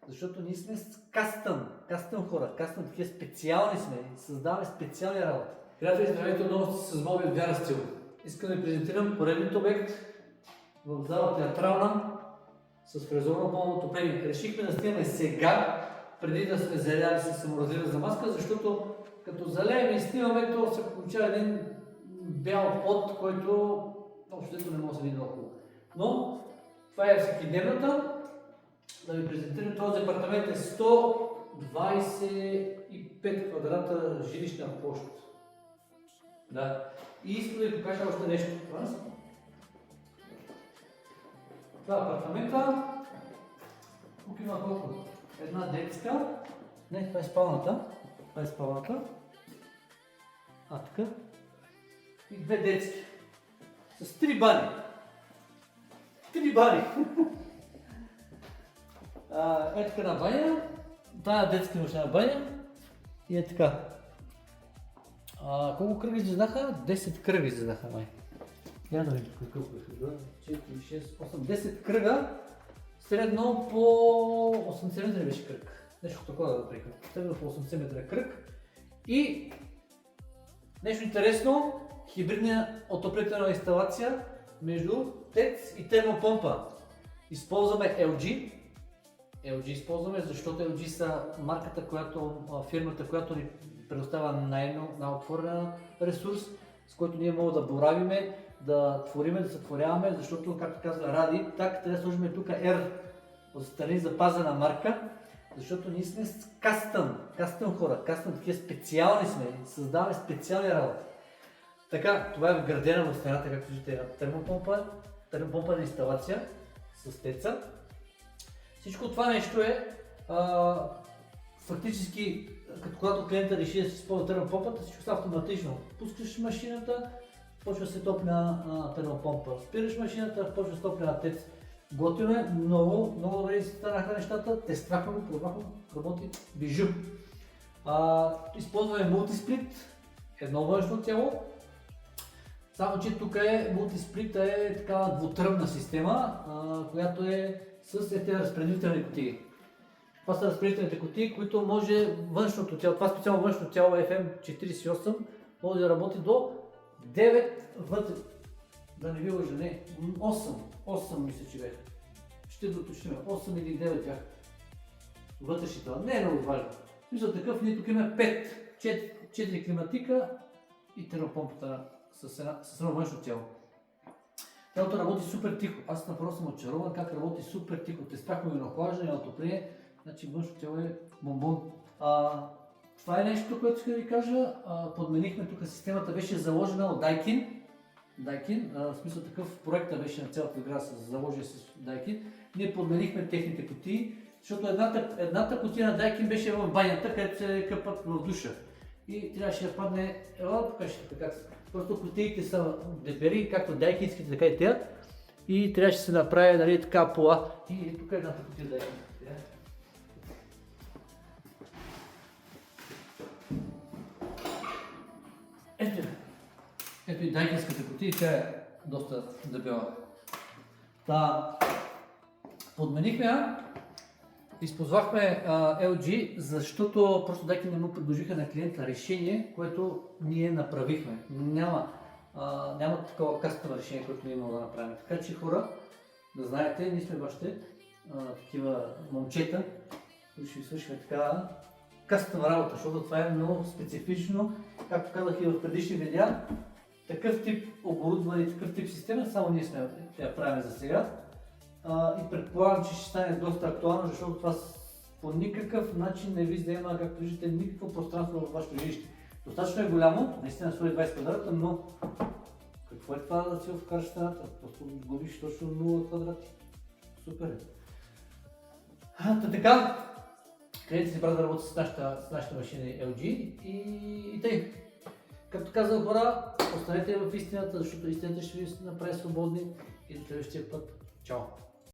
Защото ние сме кастъм хора, такива специални сме, създаваме специални работи. Приятели, здравейте отново с моят Вяра Стил. Искам да ви презентирам поредният обект в зала театрална с фрезовно пълно отопление. Решихме да снимаме сега, преди да сме заляли с саморазлива маска, защото като залеем и снимаме, то се получава един бял пот, който общото не може да се види много хубаво. Но това е всекидневната. Да ви презентирам, този апартамент е 125 квадрата жилищна площ. Да. И искам да ви покажа още нещо. Това е апартамента. Тук има колко? Една детска. Не, това е спалната. Така. И две детски. С 3 бани. 3 бани. Е така на баня. Тая детска нощна баня. И е така. Колко кръга излезнаха? 10 кръга излезнаха, май. Я да видим колко е. 4, 6, 8, 10 кръга. Средно по 80 метра беше кръг. Нещо такова да прекър. Средно по 80 метра кръг. И нещо интересно, хибридна отоплителна инсталация между ТЕЦ и термопомпа. Използваме LG. LG използваме, защото LG са марката, фирмата, която ни предоставя най-отворен ресурс, с който ние можем да боравиме, да твориме, да сътворяваме, защото, както казва Ради, така трябва да сложим тук R отстрани запазена марка, защото ние сме кастъм хора, такива специални сме, създаваме специални работи. Така, това е вградена в стената, както виждате, термопомпа инсталация с теца. Всичко това нещо е фактически, когато клиента реши да се използва термопомпата, всичко става автоматично. Пускаш машината, почва да се топли на термопомпа. Спираш машината, почва да се топли на тец. Готино е, много добре станаха нещата, тествахме го, пробвахме, работи бижу. Използваме мултисплит, едно външно тяло. Само че тук мултисплита е такава двутръбна система, която е с тези разпределителни кутии. Това са разпределителните кутии, които може външното тяло, това специално външно тяло FM48 може да работи до 9 вътре. Да не ви лъжа, не, 8 мисля, че бях. Ще доточним, 8 или 9 бях. Вътрешните, не е много важно. Мисля такъв, ние тук имаме 4 климатика и термопомпата с едно външно тяло. Тялото работи супер тихо. Аз направо съм очарован как работи супер тихо. Тествахме го на охлаждане, на отопление. Значи външно тяло е бомбон. Това е нещо, което ще ви кажа. Подменихме тук системата, беше заложена от Daikin. В смисъл такъв проекта беше на цялата игра, заложен с Daikin. Ние подменихме техните кутии, защото едната кутия на Daikin беше в банята, където се къпат в душа. И трябваше да падне, покажете така. Просто кутиите са дебели, както дайкинските, така и те. И трябваше да се направи, нали, така пола. И тук е едната кутия дайкинските. Ето и дайкинската кутия, тя е доста дебела. Подменихме използвахме LG, защото просто Daikin не му предложиха на клиента решение, което ние направихме. Няма такова кастъмно решение, което ние можем да направим. Така че хора, да знаете, ние сме вашите такива момчета, които ще ви свършим така кастъм работа, защото това е много специфично. Както казах и в предишни видеа, такъв тип оборудване, такъв тип система, само ние сме я правим за сега. И предполагам, че ще стане доста актуално, защото това по никакъв начин не ви заема, както виждате, никакво пространство във вашето жилище. Достатъчно е голямо, наистина 120 квадрата, но какво е това да си вкараш стената? Просто губиш точно 0 квадрати. Супер е. Така, клиентите си правят да работят с нашите машини LG и тъй. Както казах хора, останете в истината, защото истината ще ви направи свободни и до следващия път. Чао!